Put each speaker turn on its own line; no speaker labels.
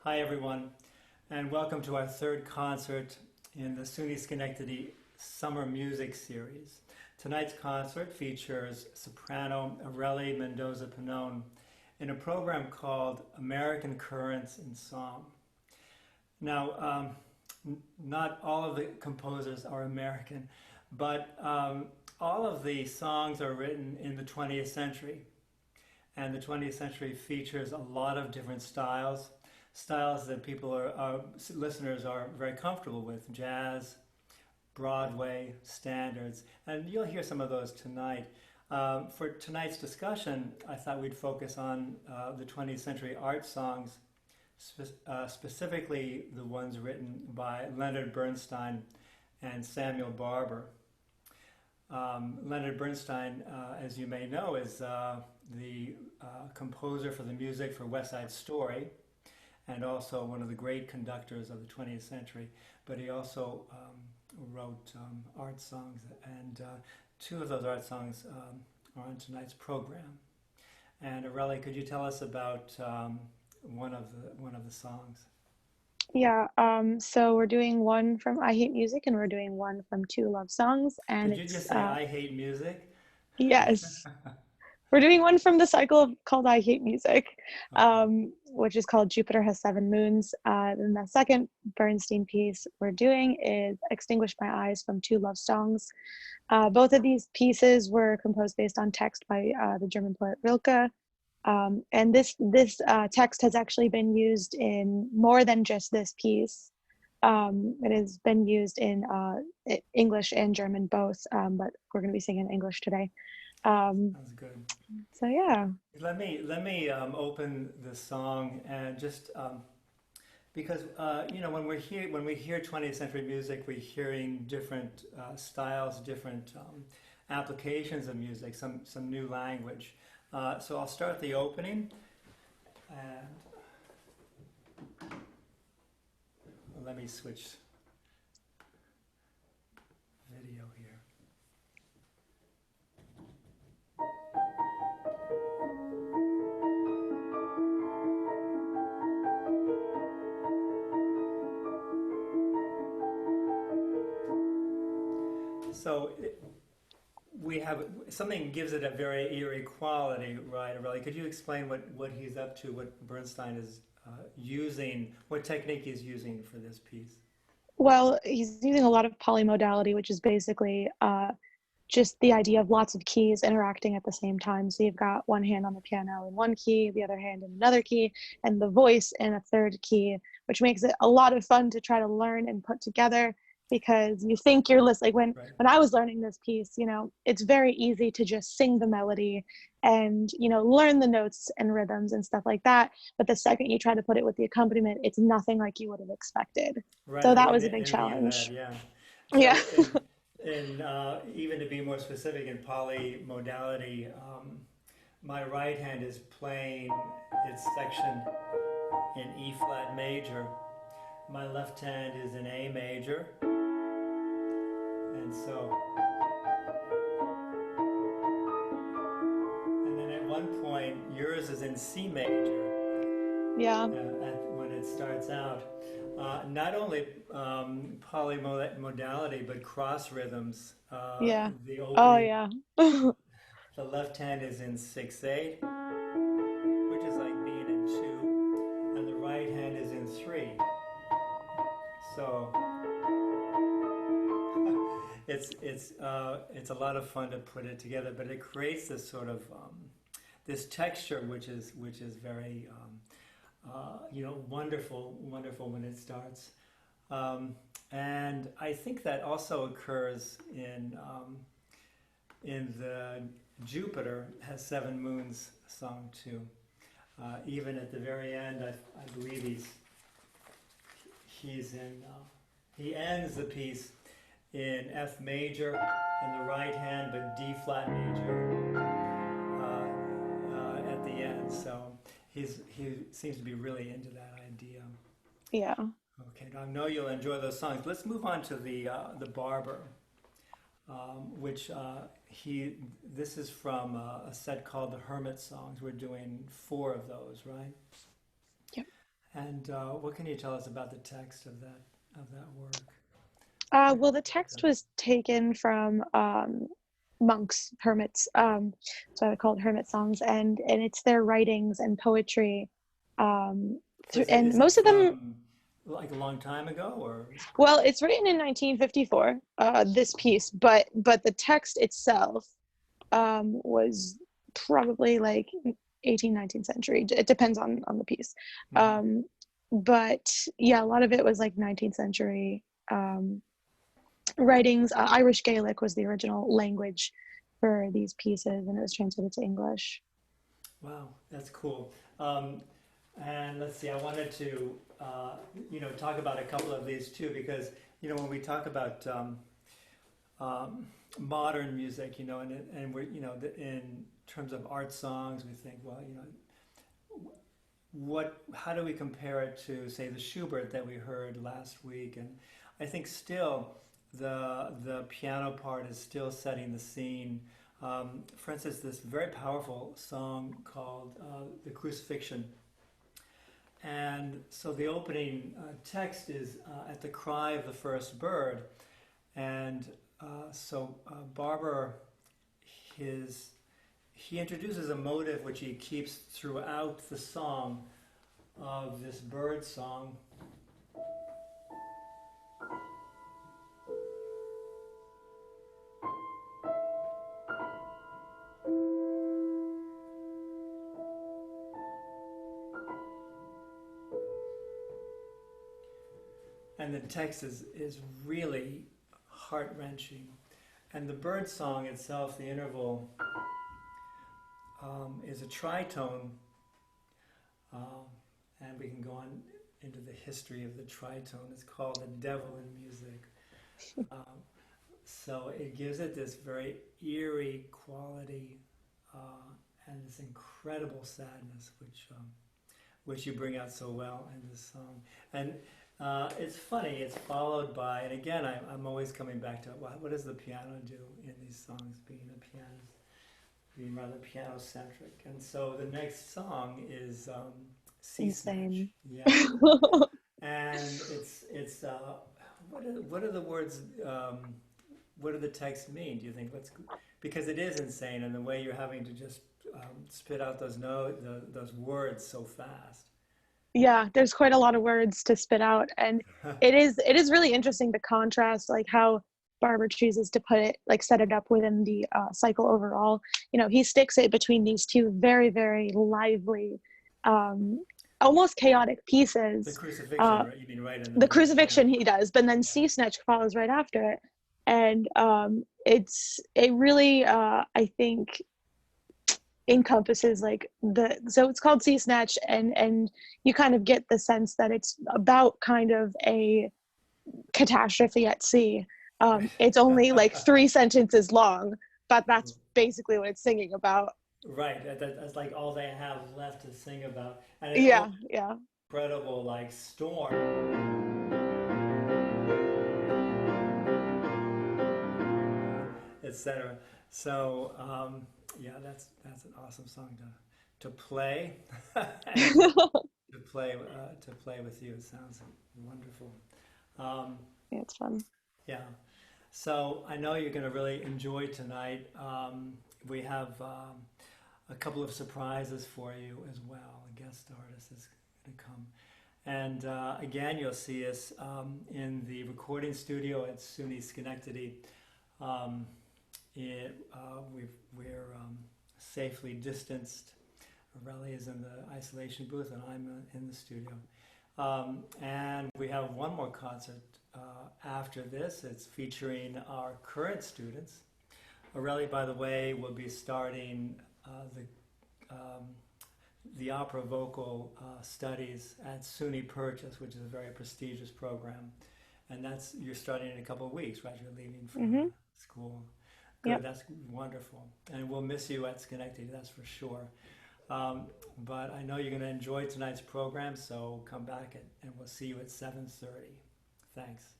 Hi, everyone, and welcome to our third concert in the SUNY Schenectady Summer Music Series. Tonight's concert features soprano Areli Mendoza-Pannone in a program called American Currents in Song. Now, not all of the composers are American, but all of the songs are written in the 20th century. And the 20th century features a lot of different styles that listeners are very comfortable with: jazz, Broadway, standards, and you'll hear some of those tonight. For tonight's discussion, I thought we'd focus on the 20th century art songs, specifically the ones written by Leonard Bernstein and Samuel Barber. Leonard Bernstein, as you may know, is the composer for the music for West Side Story, and also one of the great conductors of the 20th century. But he also wrote art songs, and two of those art songs are on tonight's program. And Areli, could you tell us about one of the songs?
Yeah, so we're doing one from I Hate Music and we're doing one from Two Love Songs. And
Did you
it's,
just say I hate music?
yes, we're doing one from the cycle called I Hate Music,
Okay.
which is called Jupiter Has Seven Moons. Then the second Bernstein piece we're doing is Extinguish My Eyes from Two Love Songs. Both of these pieces were composed based on text by the German poet Rilke. And this text has actually been used in more than just this piece. It has been used in English and German both, but we're going to be singing English today. Um,
Sounds good.
so yeah.
Let me open the song and just because when we hear 20th century music, we're hearing different styles, different applications of music, some new language. So I'll start the opening, and let me switch video here. So we have something gives it a very eerie quality, right? Really, could you explain what he's up to, what Bernstein is using, what technique he's using for this piece?
Well, he's using a lot of polymodality, which is basically just the idea of lots of keys interacting at the same time. So you've got one hand on the piano in one key, the other hand in another key, and the voice in a third key, which makes it a lot of fun to try to learn and put together, because you think you're listening. Like
Right.
when I was learning this piece, it's very easy to just sing the melody and learn the notes and rhythms and stuff like that. But the second you try to put it with the accompaniment, it's nothing like you would have expected.
Right,
So
I
that
wouldn't
was a big
envy you that,
challenge.
yeah.
Yeah.
So, in even to be more specific, in polymodality, my right hand is playing its section in E flat major. My left hand is in A major, and then at one point, yours is in C major.
Yeah.
When it starts out. Not only polymodality, but cross rhythms.
Yeah.
The
Oh
opening,
yeah.
the left hand is in 6/8, which is like being in 2, and the right hand is in 3. So it's a lot of fun to put it together, but it creates this sort of this texture, which is very wonderful when it starts. And I think that also occurs in the Jupiter Has Seven Moons song too. Even at the very end, I believe he's in. He ends the piece in F major in the right hand, but D flat major at the end. So he seems to be really into that idea.
Yeah.
Okay, I know you'll enjoy those songs. Let's move on to the Barber, which this is from a set called the Hermit songs. We're doing 4 of those, right?
Yep.
And what can you tell us about the text of that work?
Well, the text was taken from monks, hermits. So I call it hermit songs, and it's their writings and poetry.
So
And
is it
most of them,
from like a long time ago, or?
well, it's written in 1954, this piece, but the text itself was probably like 18th, 19th century. It depends on the piece.
Mhm.
But yeah, a lot of it was like 19th century writings. Irish Gaelic was the original language for these pieces, and it was translated to English.
Wow, that's cool. Um, and let's see, I wanted to, talk about a couple of these too, because, when we talk about um, modern music, and we're, in terms of art songs, we think, well, how do we compare it to, say, the Schubert that we heard last week? And I think still the piano part is still setting the scene. For instance, this very powerful song called "The Crucifixion," and so the opening text is "At the cry of the first bird," and Barber, his he introduces a motive which he keeps throughout the song of this bird song. And the text is really heart-wrenching. And the bird song itself, the interval, is a tritone. Um, and we can go on into the history of the tritone. It's called the devil in music. Um, so it gives it this very eerie quality and this incredible sadness, which you bring out so well in this song. And it's funny, it's followed by, and again, I'm always coming back to what does the piano do in these songs, being a pianist, being rather piano-centric. And so the next song is Sea-Snatch.
Insane.
Yeah. And it's what are the words, what do the texts mean, do you think? Because it is insane, and the way you're having to just spit out those words so fast.
Yeah, there's quite a lot of words to spit out, and it is really interesting the contrast, like how Barber chooses to put it, like set it up within the cycle overall. He sticks it between these two very, very lively, um, almost chaotic
The
pieces.
crucifixion,
Uh,
right? You mean right in the
the
middle? Yeah,
crucifixion he does, but then
yeah.
Sea-Snatch follows right after it, and it really I think encompasses like so it's called Sea-Snatch, and you kind of get the sense that it's about kind of a catastrophe at sea. It's only like 3 sentences long, but that's basically what it's singing about.
Right, that's like all they have left to sing about, and it opens
Yeah, yeah.
incredible like storm, etc. So yeah, that's an awesome song to play and to play with you. It sounds wonderful. Um,
Yeah, it's fun.
yeah. So I know you're going to really enjoy tonight. We have a couple of surprises for you as well. A guest artist is going to come. And again, you'll see us in the recording studio at SUNY Schenectady. Um, we're safely distanced. Areli is in the isolation booth, and I'm in the studio. And we have one more concert after this. It's featuring our current students. Areli, by the way, will be starting the opera vocal studies at SUNY Purchase, which is a very prestigious program. And you're starting in a couple of weeks, right? You're leaving from school. Good,
Yep.
that's wonderful. And we'll miss you at Schenectady, that's for sure. But I know you're going to enjoy tonight's program, so come back and we'll see you at 7:30. Thanks.